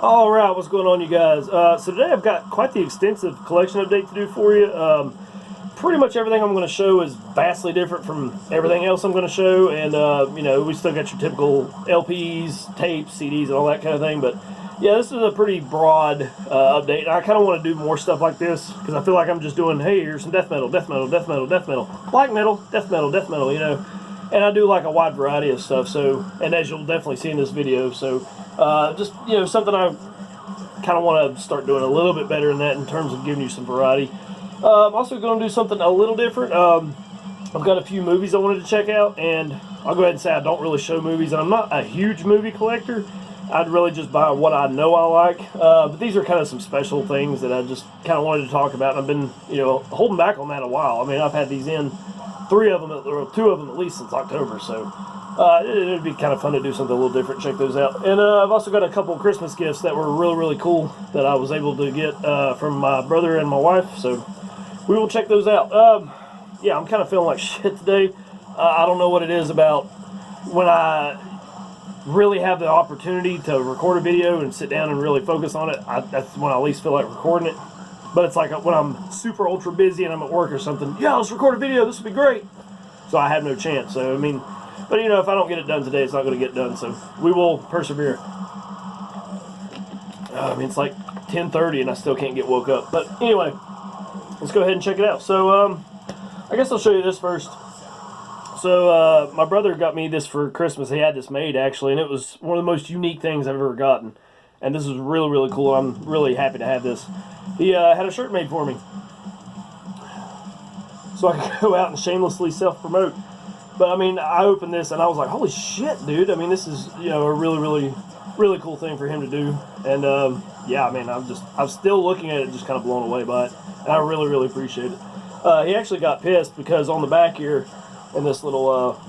Alright, what's going on, you guys? So today I've got quite the extensive collection update to do for you. Pretty much everything I'm going to show is vastly different from everything else I'm going to show, and you know, we still got your typical LPs, tapes, CDs, and all that kind of thing, but yeah, this is a pretty broad update, and I kind of want to do more stuff like this, because I feel like I'm just doing, hey, here's some death metal, death metal, death metal, death metal, black metal, death metal, death metal, you know, and I do like a wide variety of stuff, so, and as you'll definitely see in this video, so, just, you know, something I kind of want to start doing a little bit better in that in terms of giving you some variety. I'm also going to do something a little different. I've got a few movies I wanted to check out, and I'll go ahead and say I don't really show movies, and I'm not a huge movie collector. I'd really just buy what I know I like, but these are kind of some special things that I just kind of wanted to talk about, and I've been, you know, holding back on that a while. I mean, I've had these in, 3 of them, or 2 of them at least since October, so it'd be kind of fun to do something a little different, check those out. And I've also got a couple of Christmas gifts that were really, really cool that I was able to get from my brother and my wife, so we will check those out. Yeah, I'm kind of feeling like shit today. I don't know what it is about when I really have the opportunity to record a video and sit down and really focus on it. That's when I at least feel like recording it. But it's like when I'm super ultra busy and I'm at work or something, yeah, let's record a video, this would be great. So I have no chance. So, I mean, but you know, if I don't get it done today, it's not going to get done. So we will persevere. I mean, it's like 10:30 and I still can't get woke up. But anyway, let's go ahead and check it out. So, I guess I'll show you this first. So, my brother got me this for Christmas. He had this made, actually, and it was one of the most unique things I've ever gotten. And this is really, really cool. I'm really happy to have this. He had a shirt made for me, so I could go out and shamelessly self-promote. But, I mean, I opened this, and I was like, holy shit, dude. I mean, this is, you know, a really, really, really cool thing for him to do. And, yeah, I mean, I'm still looking at it, just kind of blown away by it. And I really, really appreciate it. He actually got pissed because on the back here, in this little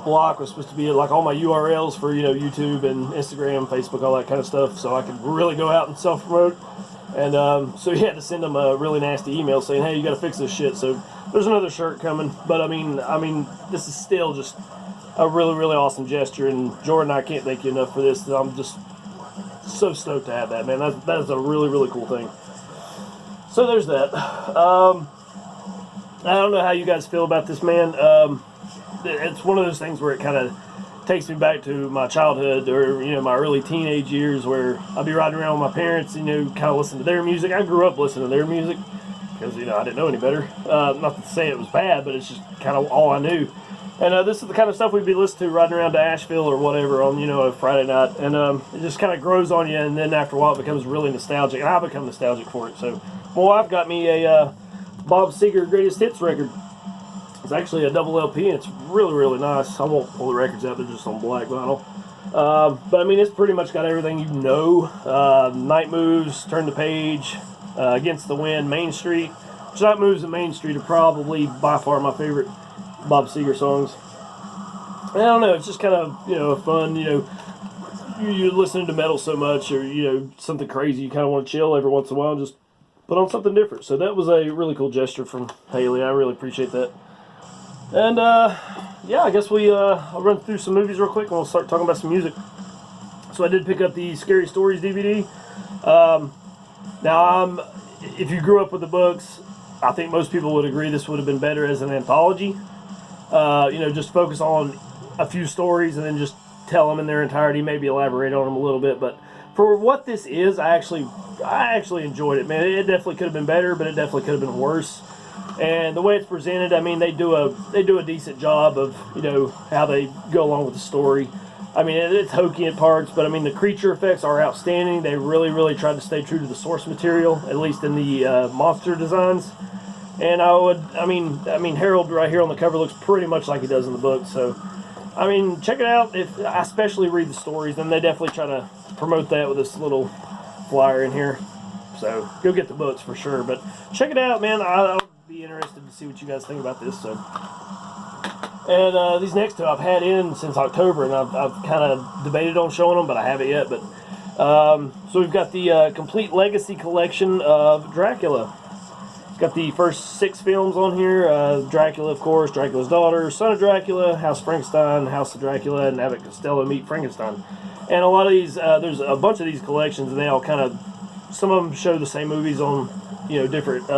block, was supposed to be like all my URLs for, you know, YouTube and Instagram, Facebook, all that kind of stuff, so I could really go out and self-promote. And so he had to send him a really nasty email saying, hey, you got to fix this shit. So there's another shirt coming, but I mean, this is still just a really, really awesome gesture. And Jordan, I can't thank you enough for this. I'm just so stoked to have that, man. That is a really, really cool thing. So there's that. I don't know how you guys feel about this, man. It's one of those things where it kind of takes me back to my childhood, or, you know, my early teenage years, where I'd be riding around with my parents, you know, kind of listening to their music. I grew up listening to their music because, you know, I didn't know any better. Not to say it was bad, but it's just kind of all I knew. And this is the kind of stuff we'd be listening to riding around to Asheville or whatever on, you know, a Friday night. And it just kind of grows on you, and then after a while it becomes really nostalgic, and I become nostalgic for it. So my wife got me a Bob Seger Greatest Hits record. It's actually a double LP, and it's really, really nice. I won't pull the records out, they're just on black vinyl. But I mean, it's pretty much got everything you know. Night Moves, Turn the Page, Against the Wind, Main Street. Which Night Moves and Main Street are probably by far my favorite Bob Seger songs. And I don't know, it's just kind of, you know, fun, you know, you're listening to metal so much, or, you know, something crazy, you kind of want to chill every once in a while and just put on something different. So that was a really cool gesture from Haley. I really appreciate that. And, yeah, I guess I'll run through some movies real quick, and we'll start talking about some music. So I did pick up the Scary Stories DVD. Now, if you grew up with the books, I think most people would agree this would have been better as an anthology. You know, just focus on a few stories and then just tell them in their entirety, maybe elaborate on them a little bit. But for what this is, I actually enjoyed it, man. It definitely could have been better, but it definitely could have been worse. And the way it's presented, I mean, they do a decent job of, you know, how they go along with the story. I mean, it's hokey in parts, but I mean, the creature effects are outstanding. They really, really tried to stay true to the source material, at least in the monster designs. And I mean, Harold right here on the cover looks pretty much like he does in the book. So, I mean, check it out. I especially read the stories, and they definitely try to promote that with this little flyer in here. So go get the books for sure. But check it out, man. I'll be interested to see what you guys think about this. So, and these next two I've had in since October, and I've kind of debated on showing them, but I haven't yet. But so we've got the complete legacy collection of Dracula. Got the first 6 films on here. Dracula, of course, Dracula's Daughter, Son of Dracula, House Frankenstein, House of Dracula, and Abbott Costello Meet Frankenstein. And a lot of these, there's a bunch of these collections, and they all kind of, some of them show the same movies on, different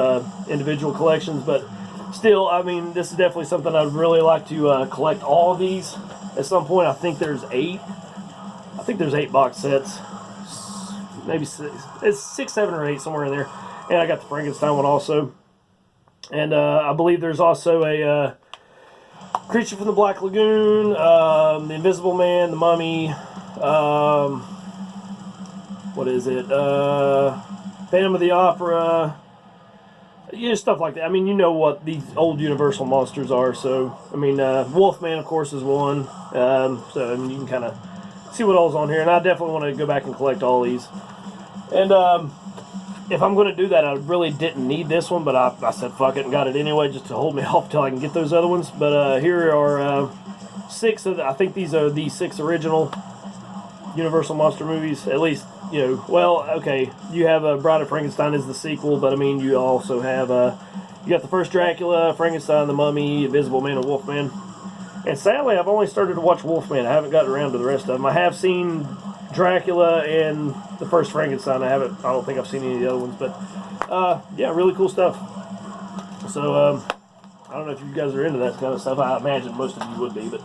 individual collections, but still, I mean, this is definitely something I'd really like to collect all of these at some point. I think there's 8. I think there's 8 box sets. Maybe 6. It's 6, 7, or 8, somewhere in there. And I got the Frankenstein one also. And I believe there's also a Creature from the Black Lagoon, the Invisible Man, the Mummy, what is it? Phantom of the Opera. Stuff like that. I mean, you know what these old Universal monsters are. So, I mean, Wolfman, of course, is one. So, I mean, you can kind of see what all's on here. And I definitely want to go back and collect all these. And if I'm going to do that, I really didn't need this one, but I said fuck it and got it anyway just to hold me off till I can get those other ones. But here are 6 of the, I think these are the 6 original Universal Monster movies. At least, well, okay, you have Bride of Frankenstein as the sequel, but I mean, you also have, you got the first Dracula, Frankenstein, the Mummy, Invisible Man, and Wolfman. And sadly, I've only started to watch Wolfman. I haven't gotten around to the rest of them. I have seen Dracula and the first Frankenstein. I don't think I've seen any of the other ones, but yeah, really cool stuff. So I don't know if you guys are into that kind of stuff. I imagine most of you would be, but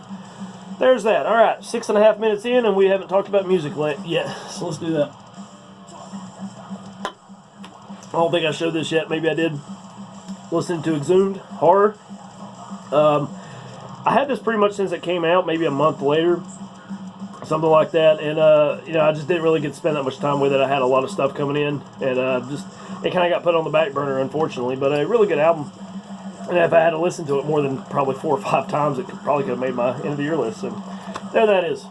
there's that. All right, 6.5 minutes in, and we haven't talked about music yet, so let's do that. I don't think I showed this yet. Maybe I did. Listen to Exhumed-Horror. I had this pretty much since it came out, maybe a month later, something like that, and I just didn't really get to spend that much time with it. I had a lot of stuff coming in, and it kind of got put on the back burner, unfortunately. But a really good album, and if I had to listen to it more than probably 4 or 5 times, it probably could have made my end of the year list. So there that is.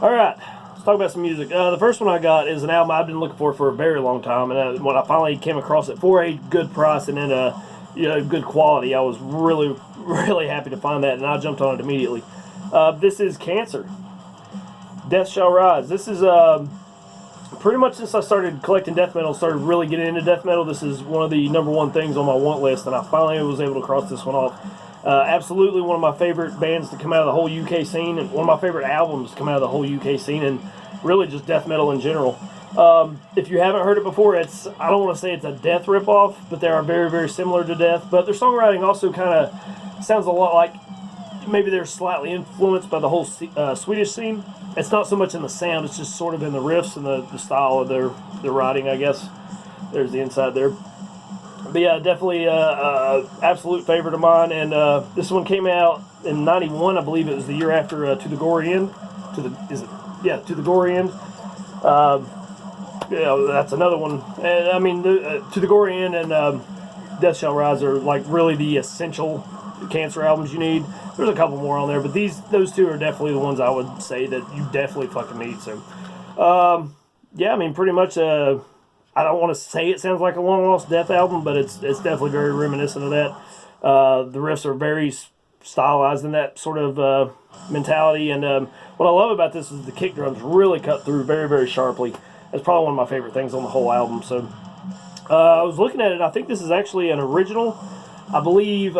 All right, let's talk about some music. The first one I got is an album I've been looking for a very long time, and when I finally came across it for a good price and then good quality, I was really, really happy to find that, and I jumped on it immediately. This is Cancer. Death Shall Rise. This is pretty much since I started collecting death metal, started really getting into death metal. This is one of the #1 things on my want list, and I finally was able to cross this one off. Absolutely one of my favorite bands to come out of the whole UK scene, and one of my favorite albums to come out of the whole UK scene, and really just death metal in general. If you haven't heard it before, I don't want to say it's a death ripoff, but they are very, very similar to death. But their songwriting also kind of sounds a lot like, maybe they're slightly influenced by the whole Swedish scene. It's not so much in the sound, it's just sort of in the riffs and the style of their writing, I guess. There's the inside there. But yeah, definitely absolute favorite of mine. And this one came out in '91, I believe it was the year after To the Gory End. To the Gory End. That's another one. And I mean, To the Gory End and Death Shall Rise are like really the essential Cancer albums you need. There's a couple more on there, but those 2 are definitely the ones I would say that you definitely fucking need. So, yeah, I mean, pretty much. I don't want to say it sounds like a long lost death album, but it's definitely very reminiscent of that. The riffs are very stylized in that sort of mentality, and what I love about this is the kick drums really cut through very, very sharply. That's probably one of my favorite things on the whole album. So, I was looking at it. I think this is actually an original. I believe.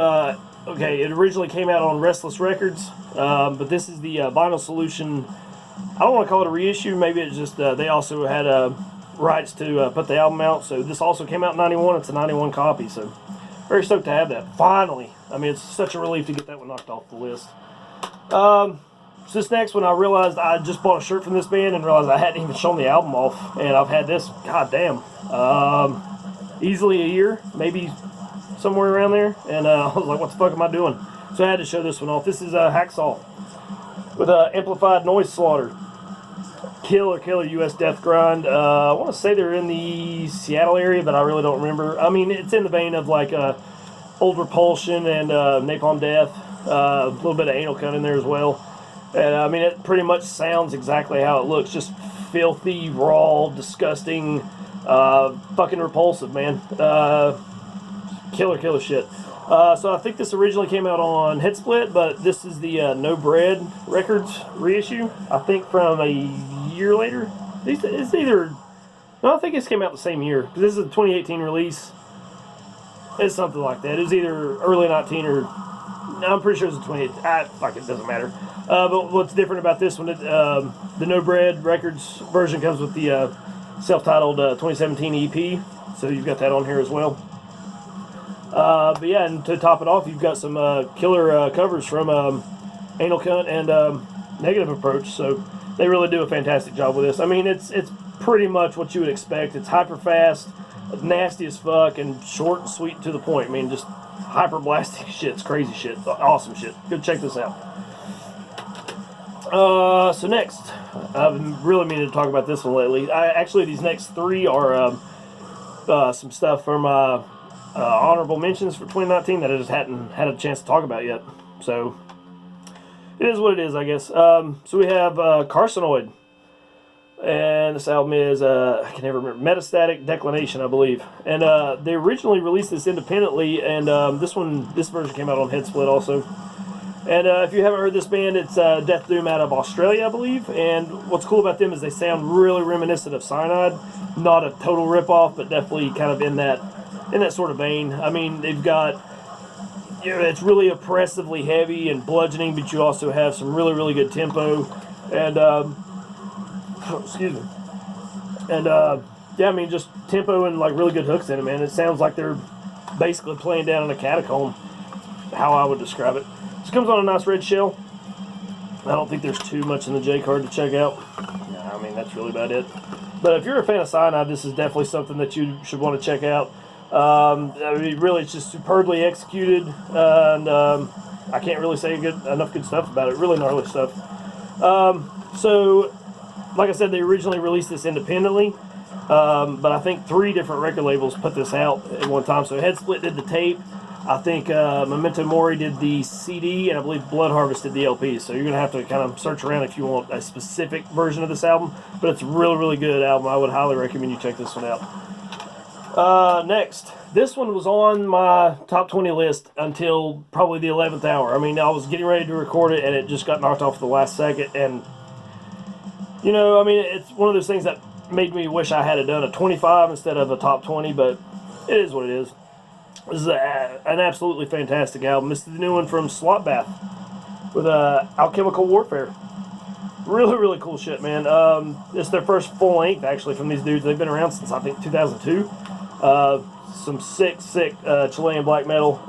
It originally came out on Restless Records, but this is the Vinyl Solution. I don't want to call it a reissue. Maybe it's just they also had rights to put the album out. So this also came out in '91. It's a '91 copy. So very stoked to have that. Finally. I mean, it's such a relief to get that one knocked off the list. So this next one, I realized I just bought a shirt from this band and realized I hadn't even shown the album off. And I've had this, goddamn, easily a year, maybe somewhere around there, and I was like, what the fuck am I doing? So I had to show this one off. This is Hacksaw with Amplified Noise Slaughter. Killer US death grind. I want to say they're in the Seattle area, but I really don't remember. I mean, it's in the vein of like Old Repulsion and Napalm Death. A little bit of Anal Cut in there as well. And I mean, it pretty much sounds exactly how it looks. Just filthy, raw, disgusting, fucking repulsive, man. Killer shit. So I think this originally came out on Head Split, but this is the No Bread Records reissue. I think from a year later. It's either... No, I think this came out the same year, because this is a 2018 release. It's something like that. It was either early 19 or... No, I'm pretty sure it's a 2018. Fuck, it doesn't matter. But what's different about this one, the No Bread Records version comes with the self-titled 2017 EP, so you've got that on here as well. But yeah, and to top it off, you've got some killer covers from Anal Cunt and Negative Approach, so they really do a fantastic job with this. I mean, it's pretty much what you would expect. It's hyper fast, nasty as fuck, and short and sweet and to the point. I mean, just hyper blasting shit. It's crazy shit. It's awesome shit. Go check this out. So next, I've been really meaning to talk about this one lately. Actually, these next three are some stuff from honorable mentions for 2019 that I just hadn't had a chance to talk about yet. So it is what it is, I guess. So we have Carcinoid, and this album is I can never remember, Metastatic Declination, I believe. And they originally released this independently, and this version came out on Headsplit also. And if you haven't heard this band, it's Death Doom out of Australia, I believe. And what's cool about them is they sound really reminiscent of Cyanide. Not a total ripoff, but definitely kind of in that sort of vein. I mean, they've got, it's really oppressively heavy and bludgeoning, but you also have some really, really good tempo. And excuse me. And yeah, I mean, just tempo and like really good hooks in it, man. It sounds like they're basically playing down in a catacomb, how I would describe it. This comes on a nice red shell. I don't think there's too much in the J card to check out. Yeah, I mean, that's really about it. But if you're a fan of Cyanide, this is definitely something that you should want to check out. I mean, really, it's just superbly executed, and I can't really say enough good stuff about it. Really gnarly stuff. So, like I said, they originally released this independently, but I think 3 different record labels put this out at one time. So Headsplit did the tape. I think Memento Mori did the CD, and I believe Blood Harvest did the LP. So you're going to have to kind of search around if you want a specific version of this album. But it's a really, really good album. I would highly recommend you check this one out. Next, this one was on my top 20 list until probably the 11th hour. I mean, I was getting ready to record it, and it just got knocked off at the last second. And, you know, I mean, it's one of those things that made me wish I had done a 25 instead of a top 20, but it is what it is. This is an absolutely fantastic album. This is the new one from Slaughtbbath with Alchemical Warfare. Really, really cool shit, man. It's their first full length, actually, from these dudes. They've been around since, I think, 2002. Some sick Chilean black metal.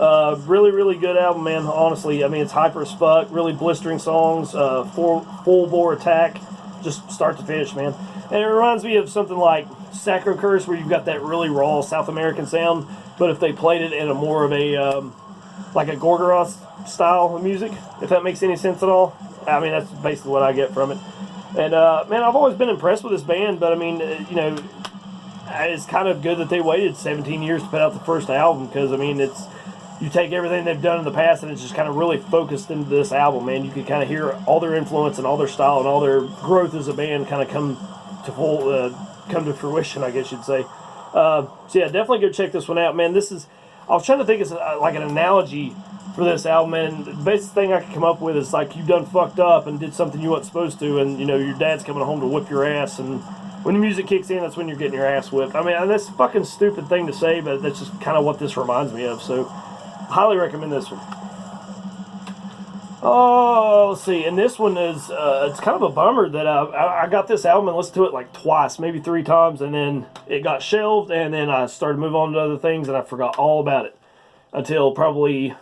Really, really good album, man, honestly. I mean, it's hyper as fuck. Really blistering songs. Full bore attack. Just start to finish, man. And it reminds me of something like Sacro Curse, where you've got that really raw South American sound, but if they played it in a more of a, like a Gorgoroth style of music, if that makes any sense at all. I mean, that's basically what I get from it. And, man, I've always been impressed with this band, but I mean, you know, it's kind of good that they waited 17 years to put out the first album, because, I mean, you take everything they've done in the past and it's just kind of really focused into this album, man. You can kind of hear all their influence and all their style and all their growth as a band kind of come to fruition, I guess you'd say. So yeah, definitely go check this one out, man. I was trying to think of like an analogy for this album, and the basic thing I could come up with is like you done fucked up and did something you weren't supposed to, and you know your dad's coming home to whip your ass, and when the music kicks in, that's when you're getting your ass whipped. I mean, that's a fucking stupid thing to say, but that's just kind of what this reminds me of. So highly recommend this one. Oh, let's see. And this one is, it's kind of a bummer that I got this album and listened to it like twice, maybe 3 times, and then it got shelved, and then I started moving on to other things, and I forgot all about it until probably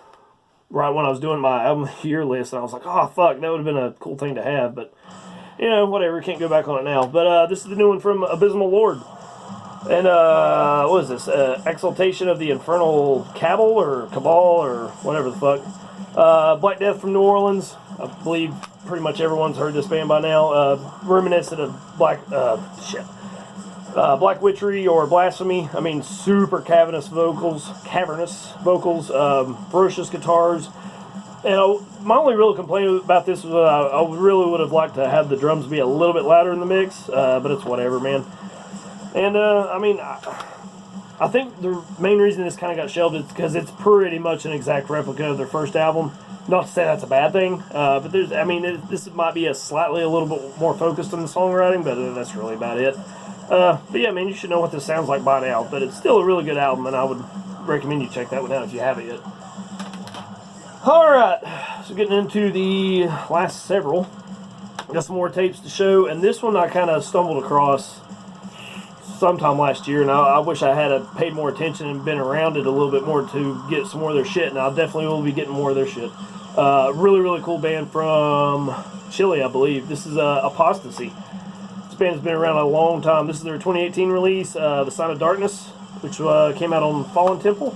right when I was doing my album of the year list, and I was like, oh, fuck, that would have been a cool thing to have, but, you know, whatever, can't go back on it now. But this is the new one from Abysmal Lord. And, what is this? Exaltation of the Infernal Cabal, or Cabal, or whatever the fuck. Black Death from New Orleans. I believe pretty much everyone's heard this band by now. Reminiscent of Black Witchery or Blasphemy. I mean, super cavernous vocals, ferocious guitars. And my only real complaint about this was I really would have liked to have the drums be a little bit louder in the mix, but it's whatever, man. And, I mean, I think the main reason this kind of got shelved is because it's pretty much an exact replica of their first album. Not to say that's a bad thing, but this might be a little bit more focused on the songwriting, but that's really about it. But yeah, man, you should know what this sounds like by now, but it's still a really good album, and I would recommend you check that one out if you haven't yet. Alright, so getting into the last several. Got some more tapes to show, and this one I kind of stumbled across sometime last year, and I wish I had paid more attention and been around it a little bit more to get some more of their shit, and I definitely will be getting more of their shit. Really, really cool band from Chile, I believe. This is Apostasy. This band has been around a long time. This is their 2018 release, The Sign of Darkness, which came out on Fallen Temple.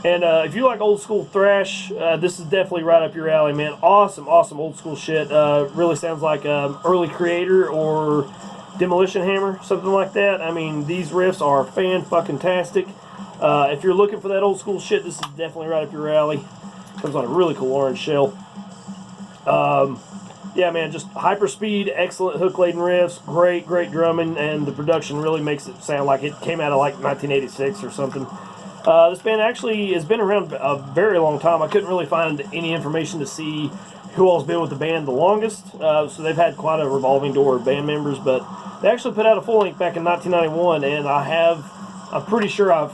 And if you like old school thrash, this is definitely right up your alley, man. Awesome, awesome old school shit. Really sounds like early Creator or Demolition Hammer, something like that. I mean, these riffs are fan-fucking-tastic. If you're looking for that old school shit, this is definitely right up your alley. Comes on a really cool orange shell. Yeah, man, just hyper speed, excellent hook-laden riffs, great, great drumming, and the production really makes it sound like it came out of like 1986 or something. This band actually has been around a very long time. I couldn't really find any information to see who all's been with the band the longest, so they've had quite a revolving door of band members, but they actually put out a full length back in 1991, and I'm pretty sure I've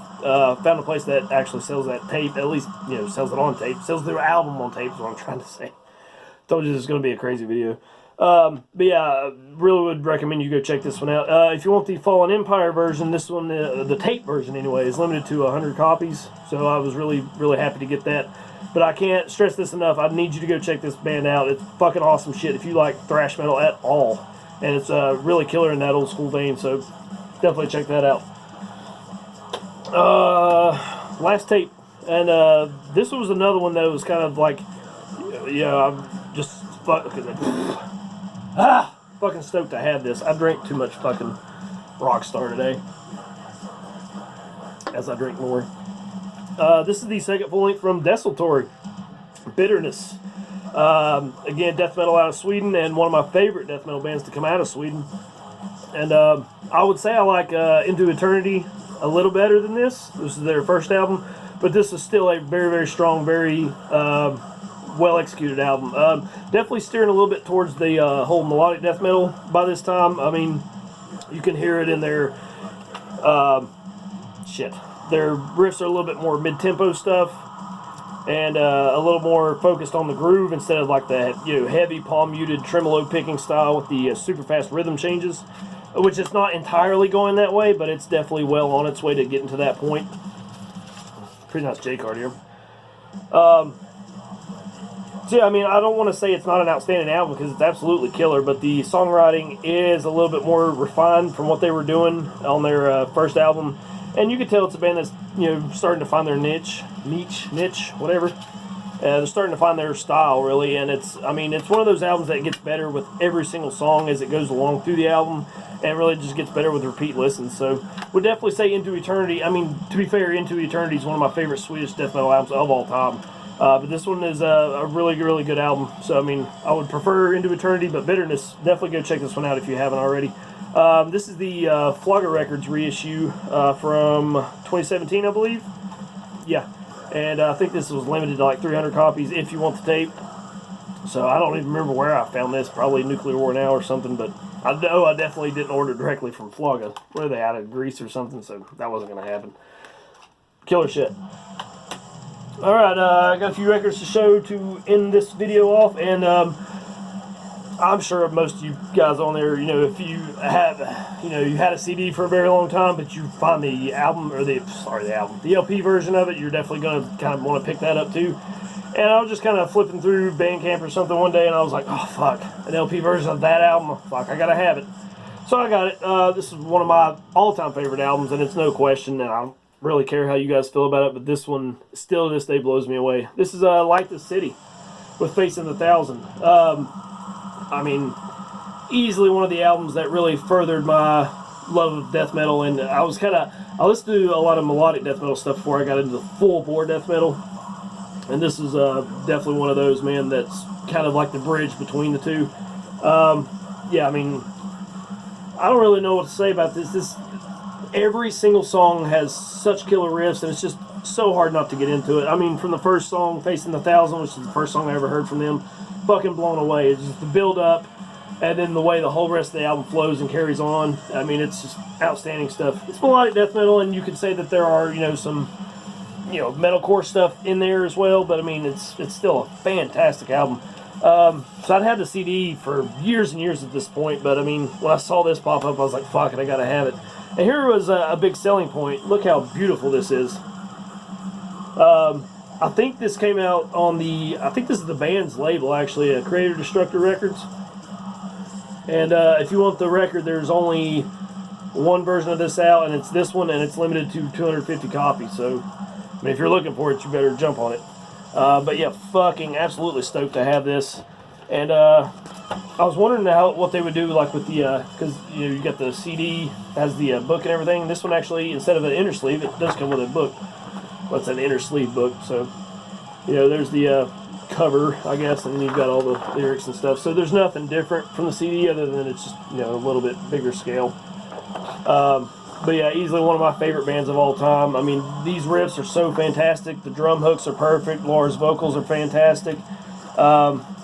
found a place that actually sells that tape, at least, you know, sells it on tape, sells their album on tape is what I'm trying to say. Told you this is going to be a crazy video. But yeah, really would recommend you go check this one out. If you want the Fallen Empire version, this one, the tape version anyway, is limited to 100 copies, so I was really, really happy to get that. But I can't stress this enough. I need you to go check this band out. It's fucking awesome shit if you like thrash metal at all. And it's really killer in that old school vein, so definitely check that out. Last tape. And this was another one that was kind of like, I'm just fucking stoked I had this. I drank too much fucking Rockstar today, as I drink more. This is the second full length from Desultory-Bitterness. Again, death metal out of Sweden, and one of my favorite death metal bands to come out of Sweden. And I would say I like Into Eternity a little better than this. This is their first album, but this is still a very, very strong, very well executed album. Definitely steering a little bit towards the whole melodic death metal by this time. I mean, you can hear it in their their riffs are a little bit more mid-tempo stuff, and a little more focused on the groove instead of like the heavy palm muted tremolo picking style with the super fast rhythm changes, which is not entirely going that way, but it's definitely well on its way to getting to that point. Pretty nice J card here. So yeah, I mean, I don't want to say it's not an outstanding album because it's absolutely killer, but the songwriting is a little bit more refined from what they were doing on their first album, and you can tell it's a band that's starting to find their niche, whatever. They're starting to find their style really, and it's one of those albums that gets better with every single song as it goes along through the album, and really just gets better with repeat listens. So we'll definitely say Into Eternity. I mean, to be fair, Into Eternity is one of my favorite Swedish death metal albums of all time. But this one is a really, really good album. So, I mean, I would prefer Into Eternity, but Bitterness, definitely go check this one out if you haven't already. This is the Flogger Records reissue from 2017, I believe. Yeah, and I think this was limited to like 300 copies if you want the tape. So, I don't even remember where I found this, probably Nuclear War Now or something, but I know I definitely didn't order it directly from Flogger. Where are they, out of Greece or something? So, that wasn't going to happen. Killer shit. Alright, I got a few records to show to end this video off, and I'm sure most of you guys on there, if you have, you had a CD for a very long time, but you find the album, or the LP version of it, you're definitely going to kind of want to pick that up too. And I was just kind of flipping through Bandcamp or something one day, and I was like, oh fuck, an LP version of that album, fuck, I gotta have it. So I got it. This is one of my all-time favorite albums, and it's no question, and I really care how you guys feel about it, but this one still to this day blows me away. This is Light the City with Facing the Thousand. I mean, easily one of the albums that really furthered my love of death metal, and I listened to a lot of melodic death metal stuff before I got into the full bore death metal, and this is definitely one of those, man, that's kind of like the bridge between the two. Yeah, I mean, I don't really know what to say about this. Every single song has such killer riffs, and it's just so hard not to get into it. I mean, from the first song, Facing the Thousand, which is the first song I ever heard from them, fucking blown away. It's just the build-up, and then the way the whole rest of the album flows and carries on. I mean, it's just outstanding stuff. It's melodic death metal, and you could say that there are, some you know, metalcore stuff in there as well. But I mean, it's still a fantastic album. So I'd had the CD for years and years at this point, but I mean, when I saw this pop up, I was like, fuck it, I gotta have it. And here was a big selling point. Look how beautiful this is. I think this came out on I think this is the band's label, actually, Creator Destructor Records. And if you want the record, there's only one version of this out, and it's this one, and it's limited to 250 copies. So, I mean, if you're looking for it, you better jump on it. But yeah, fucking absolutely stoked to have this. And I was wondering what they would do, like with the, because you know, you got the CD, has the book and everything. This one actually, instead of an inner sleeve, it does come with a book. Well, it's an inner sleeve book. So, you know, there's the cover, I guess, and then you've got all the lyrics and stuff. So there's nothing different from the CD other than it's just, you know, a little bit bigger scale. But yeah, easily one of my favorite bands of all time. I mean, these riffs are so fantastic. The drum hooks are perfect. Laura's vocals are fantastic.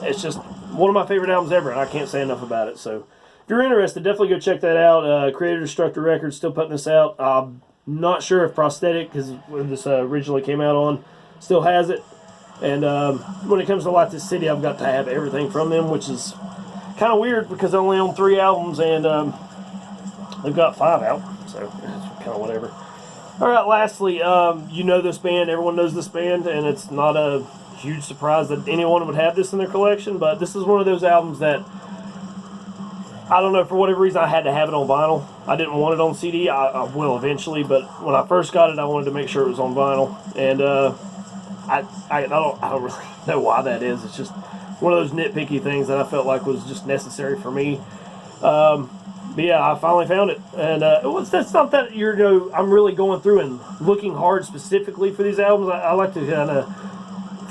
It's just one of my favorite albums ever, and I can't say enough about it. So if you're interested, definitely go check that out. Creator Destructor Records still putting this out. I'm not sure if Prosthetic, because when this originally came out on, still has it. And when it comes to Light This City, I've got to have everything from them, which is kind of weird because they only own 3 albums, and they've got 5 out, so it's kind of whatever. All right, lastly, you know this band, everyone knows this band, and it's not a huge surprise that anyone would have this in their collection, but this is one of those albums that, I don't know, for whatever reason, I had to have it on vinyl. I didn't want it on CD. I will eventually, but when I first got it, I wanted to make sure it was on vinyl, and I don't really know why that is. It's just one of those nitpicky things that I felt like was just necessary for me. But yeah, I finally found it, and that's not that you know I'm really going through and looking hard specifically for these albums. I like to kind of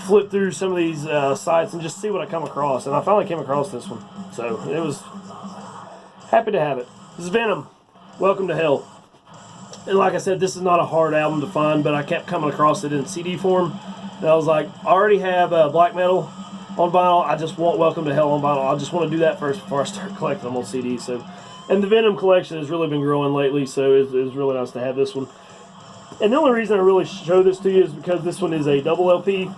flip through some of these sites and just see what I come across, and I finally came across this one, so it was happy to have it. This is Venom, Welcome to Hell, and like I said, this is not a hard album to find, but I kept coming across it in CD form, and I was like, I already have black metal on vinyl. I just want Welcome to Hell on vinyl. I just want to do that first before I start collecting them on CD. So. And the Venom collection has really been growing lately, so it's really nice to have this one. And the only reason I really show this to you is because this one is a double LP.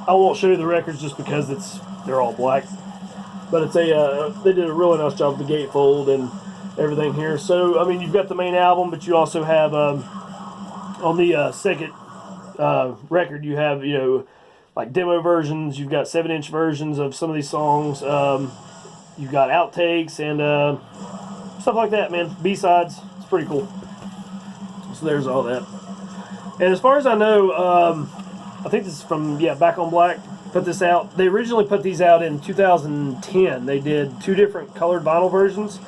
I won't show you the records just because they're all black. But it's they did a really nice job of the gatefold and everything here. So, I mean, you've got the main album, but you also have, on the second record, you have, you know, like demo versions. You've got 7-inch versions of some of these songs. You've got outtakes and stuff like that, man. B-sides. It's pretty cool. So there's all that. And as far as I know, I think this is from, Back on Black put this out. They originally put these out in 2010. They did 2 different colored vinyl versions.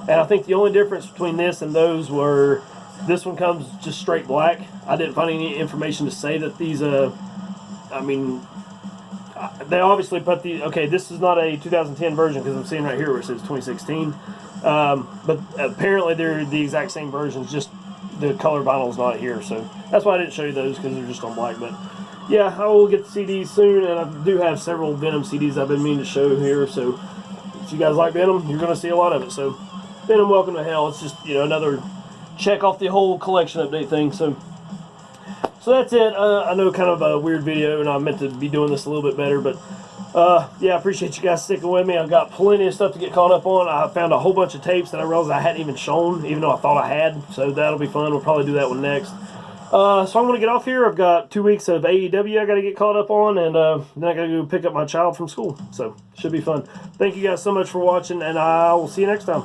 And I think the only difference between this and those were this one comes just straight black. I didn't find any information to say that these, they obviously put this is not a 2010 version because I'm seeing right here where it says 2016. But apparently they're the exact same versions, just the color vinyl is not here. So that's why I didn't show you those, because they're just on black. But yeah, I will get the CDs soon, and I do have several Venom CDs I've been meaning to show here. So if you guys like Venom, you're going to see a lot of it. So Venom, Welcome to Hell. It's just, another check off the whole collection update thing. So that's it. I know, kind of a weird video, and I meant to be doing this a little bit better, but I appreciate you guys sticking with me. I've got plenty of stuff to get caught up on. I found a whole bunch of tapes that I realized I hadn't even shown, even though I thought I had, so that'll be fun. We'll probably do that one next. So I'm going to get off here. I've got 2 weeks of AEW I got to get caught up on, and then I got to go pick up my child from school, so should be fun. Thank you guys so much for watching, and I will see you next time.